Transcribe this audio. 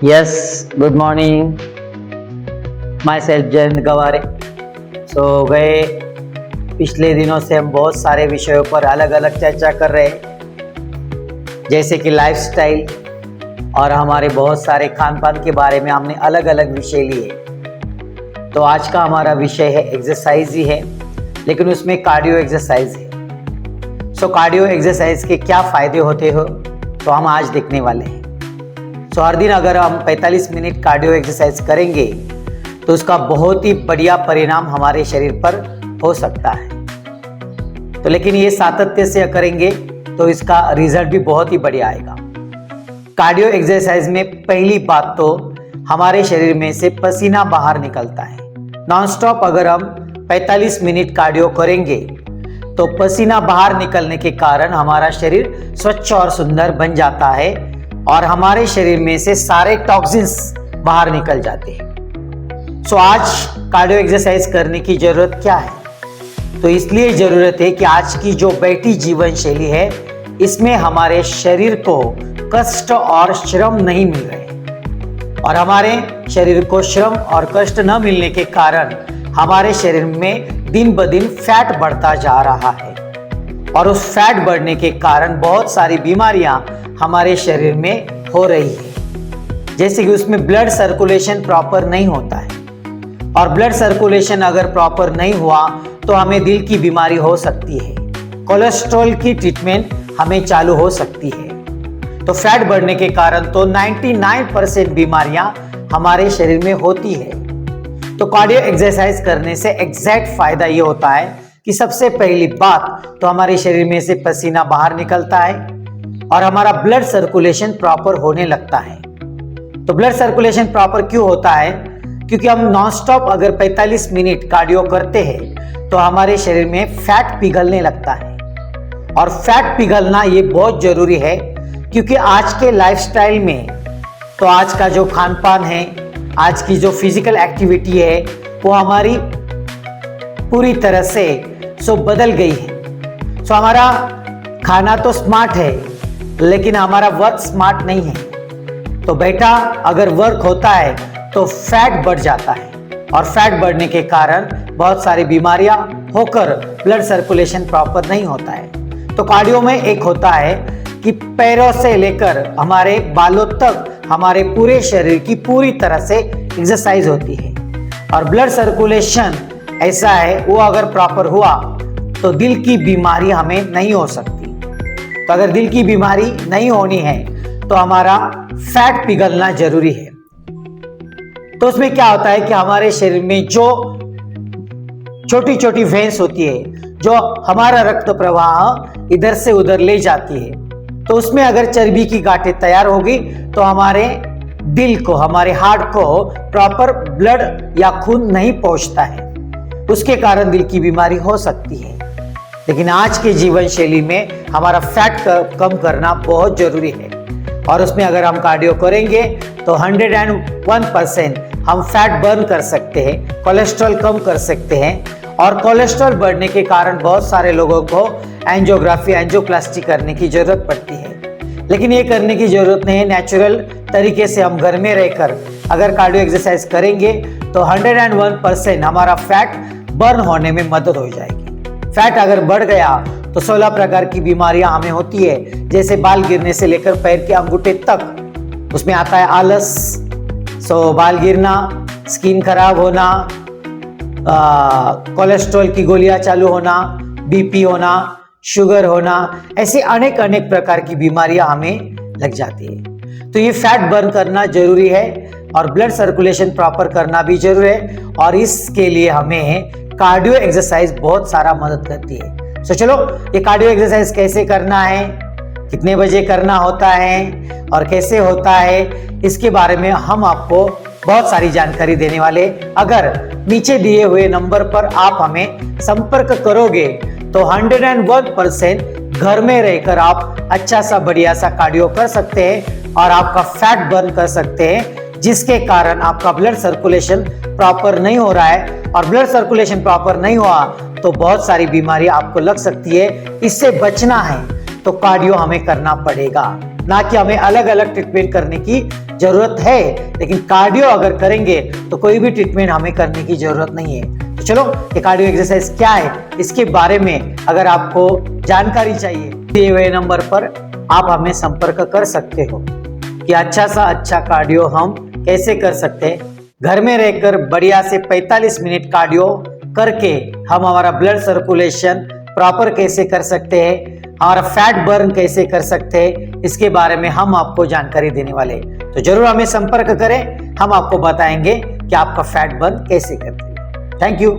Yes, good morning. Myself Jayant Gaware. गए पिछले दिनों से हम बहुत सारे विषयों पर अलग अलग चर्चा कर रहे हैं, जैसे कि लाइफस्टाइल और हमारे बहुत सारे खान पान के बारे में हमने अलग अलग विषय लिए। तो आज का हमारा विषय है एक्सरसाइज ही है, लेकिन उसमें कार्डियो एक्सरसाइज है। कार्डियो एक्सरसाइज के क्या फ़ायदे होते हो तो हम आज देखने वाले हैं। हर दिन अगर हम 45 मिनट कार्डियो एक्सरसाइज करेंगे तो उसका बहुत ही बढ़िया परिणाम हमारे शरीर पर हो सकता है। लेकिन ये सातत्य से करेंगे तो इसका रिजल्ट भी बहुत ही बढ़िया आएगा। कार्डियो एक्सरसाइज में पहली बात तो हमारे शरीर में से पसीना बाहर निकलता है। नॉन स्टॉप अगर हम 45 मिनट कार्डियो करेंगे तो पसीना बाहर निकलने के कारण हमारा शरीर स्वच्छ और सुंदर बन जाता है और हमारे शरीर में से सारे टॉक्सिन्स बाहर निकल जाते हैं। आज कार्डियो एक्सरसाइज करने की जरूरत क्या है? तो इसलिए जरूरत है कि आज की जो बैठी जीवन शैली है, इसमें हमारे शरीर को कष्ट और श्रम नहीं मिल रहे, और हमारे शरीर को श्रम और कष्ट न मिलने के कारण हमारे शरीर में दिन ब दिन फैट बढ़ता जा रहा है, और उस फैट बढ़ने के कारण बहुत सारी बीमारियां हमारे शरीर में हो रही है। जैसे कि उसमें ब्लड सर्कुलेशन प्रॉपर नहीं होता है, और ब्लड सर्कुलेशन अगर प्रॉपर नहीं हुआ तो हमें दिल की बीमारी हो सकती है, कोलेस्ट्रॉल की ट्रीटमेंट हमें चालू हो सकती है। तो फैट बढ़ने के कारण तो 99% बीमारियां हमारे शरीर में होती है। तो कार्डियो एक्सरसाइज करने से एग्जैक्ट फायदा ये होता है कि सबसे पहली बात तो हमारे शरीर में से पसीना बाहर निकलता है और हमारा ब्लड सर्कुलेशन प्रॉपर होने लगता है। तो ब्लड सर्कुलेशन प्रॉपर क्यों होता है? क्योंकि हम नॉन स्टॉप अगर 45 मिनट कार्डियो करते हैं तो हमारे शरीर में फैट पिघलने लगता है, और फैट पिघलना ये बहुत जरूरी है, क्योंकि आज के लाइफस्टाइल में तो आज का जो खान पान है, आज की जो फिजिकल एक्टिविटी है, वो हमारी पूरी तरह से बदल गई है। हमारा खाना तो स्मार्ट है, लेकिन हमारा वर्क स्मार्ट नहीं है। तो बेटा अगर वर्क होता है तो फैट बढ़ जाता है, और फैट बढ़ने के कारण बहुत सारी बीमारियां होकर ब्लड सर्कुलेशन प्रॉपर नहीं होता है। तो कार्डियो में एक होता है कि पैरों से लेकर हमारे बालों तक हमारे पूरे शरीर की पूरी तरह से एक्सरसाइज होती है, और ब्लड सर्कुलेशन ऐसा है वो अगर प्रॉपर हुआ तो दिल की बीमारी हमें नहीं हो सकती। तो अगर दिल की बीमारी नहीं होनी है तो हमारा फैट पिघलना जरूरी है। तो उसमें क्या होता है कि हमारे शरीर में जो छोटी छोटी वेन्स होती है, जो हमारा रक्त प्रवाह इधर से उधर ले जाती है, तो उसमें अगर चर्बी की गांठें तैयार होगी तो हमारे दिल को, हमारे हार्ट को प्रॉपर ब्लड या खून नहीं पहुंचता है, उसके कारण दिल की बीमारी हो सकती है। लेकिन आज के जीवन शैली में हमारा फैट कम करना बहुत जरूरी है, और उसमें अगर हम कार्डियो करेंगे तो 101% हम फैट बर्न कर सकते हैं, कोलेस्ट्रॉल कम कर सकते हैं। और कोलेस्ट्रॉल बढ़ने के कारण बहुत सारे लोगों को एंजियोग्राफी, एंजियोप्लास्टी करने की जरूरत पड़ती है, लेकिन ये करने की जरूरत नहीं है। नेचुरल तरीके से हम घर में रहकर अगर कार्डियो एक्सरसाइज करेंगे तो 101% हमारा फैट बर्न होने में मदद हो जाएगी। फैट अगर बढ़ गया तो 16 प्रकार की बीमारियां हमें होती है, जैसे बाल गिरने से लेकर पैर के अंगूठे तक। उसमें आता है आलस, बाल गिरना, स्किन खराब होना, कोलेस्ट्रॉल की गोलियां चालू होना, बीपी होना, शुगर होना, ऐसे अनेक अनेक प्रकार की बीमारियां हमें लग जाती है। तो ये फैट बर्न करना जरूरी है, और ब्लड सर्कुलेशन प्रॉपर करना भी जरूरी है, और इसके लिए हमें कार्डियो एक्सरसाइज बहुत सारा मदद करती है। चलो ये कार्डियो एक्सरसाइज कैसे करना है, कितने बजे करना होता है और कैसे होता है, इसके बारे में हम आपको बहुत सारी जानकारी देने वाले। अगर नीचे दिए हुए नंबर पर आप हमें संपर्क करोगे तो 101% घर में रहकर आप अच्छा सा बढ़िया सा कार्डियो कर सकते हैं, और आपका फैट बर्न कर सकते हैं, जिसके कारण आपका ब्लड सर्कुलेशन प्रॉपर नहीं हो रहा है, और ब्लड सर्कुलेशन प्रॉपर नहीं हुआ तो बहुत सारी बीमारी आपको लग सकती है। इससे बचना है तो कार्डियो हमें करना पड़ेगा, ना कि हमें अलग अलग ट्रीटमेंट करने की जरूरत है, लेकिन कार्डियो अगर करेंगे तो कोई भी ट्रीटमेंट हमें करने की जरूरत नहीं है। तो चलो, ये कार्डियो एक्सरसाइज क्या है, इसके बारे में अगर आपको जानकारी चाहिए, दिए हुए नंबर पर आप हमें संपर्क कर सकते हो कि अच्छा सा अच्छा कार्डियो हम कैसे कर सकते हैं। घर में रहकर बढ़िया से 45 मिनट कार्डियो करके हम हमारा ब्लड सर्कुलेशन प्रॉपर कैसे कर सकते हैं, हमारा फैट बर्न कैसे कर सकते हैं, इसके बारे में हम आपको जानकारी देने वाले हैं। तो जरूर हमें संपर्क करें, हम आपको बताएंगे कि आपका फैट बर्न कैसे करते हैं। Thank you.